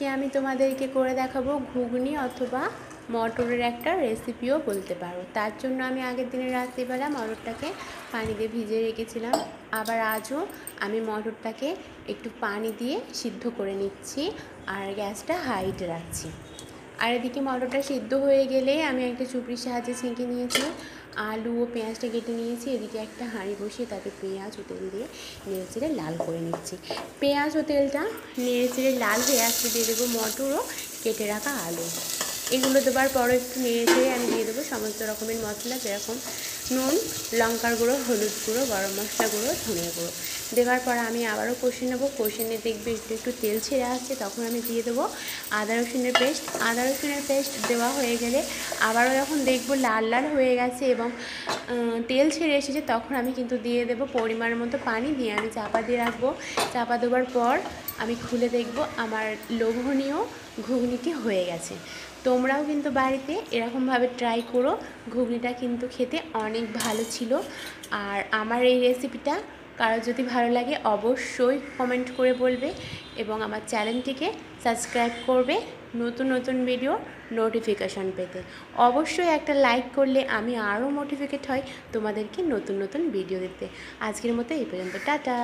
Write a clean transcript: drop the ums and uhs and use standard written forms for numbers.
আজকে আমি তোমাদেরকে করে দেখাবো ঘুগনি অথবা মটরের একটা রেসিপিও বলতে পারো। তার জন্য আমি আগের দিনে রাত্রিবেলা মটরটাকে পানি দিয়ে ভিজিয়ে রেখেছিলাম। আবার আজও আমি মটরটাকে একটু পানি দিয়ে সিদ্ধ করে নিচ্ছি আর গ্যাসটা হাইতে রাখছি। আর এদিকে মটরটা সিদ্ধ হয়ে গেলে আমি একটা চুপড়ির সাহায্যে ছেঁকে নিয়েছি, আলু ও পেঁয়াজটা কেটে নিয়েছি। এদিকে একটা হাঁড়ি বসিয়ে তাতে পেঁয়াজ ও তেল দিয়ে নেড়েচেড়ে লাল করে নিচ্ছি। পেঁয়াজ ও তেলটা নেড়েচেড়ে লাল হয়ে আসতে দিয়ে দেবো মটর ও কেটে রাখা আলু। এগুলো দেওয়ার পরও একটু নেড়েচেড়ে আমি দিয়ে দেবো সমস্ত রকমের মশলা, যেরকম নুন, লঙ্কার গুঁড়ো, হলুদ গুঁড়ো, গরম মশলা গুঁড়ো, ধনিয়া গুঁড়ো। দেওয়ার পর আমি আবারও কষে নেবো। কষে নিয়ে দেখবে একটু একটু তেল ছেড়ে আসছে, তখন আমি দিয়ে দেবো আদা রসুনের পেস্ট। আদা রসুনের পেস্ট দেওয়া হয়ে গেলে আবারও যখন দেখবো লাল লাল হয়ে গেছে এবং তেল ছেড়ে এসেছে, তখন আমি কিন্তু দিয়ে দেবো পরিমাণ মতো পানি। দিয়ে আমি চাপা দিয়ে রাখবো। চাপা দেওয়ার পর আমি খুলে দেখবো আমার লোভনীয় ঘুগনিটি হয়ে গেছে। তোমরাও কিন্তু বাড়িতে এরকমভাবে ট্রাই করো, ঘুগনিটা কিন্তু খেতে অনেক ভালো ছিল। আর আমার এই রেসিপিটা কারো যদি ভালো লাগে অবশ্যই কমেন্ট করে বলবে এবং আমার চ্যানেলটিকে সাবস্ক্রাইব করবে নতুন নতুন ভিডিও নোটিফিকেশান পেতে। অবশ্যই একটা লাইক করলে আমি আরও মোটিভেটেড হই তোমাদেরকে নতুন নতুন ভিডিও দিতে। আজকের মতো এই পর্যন্ত, টাটা।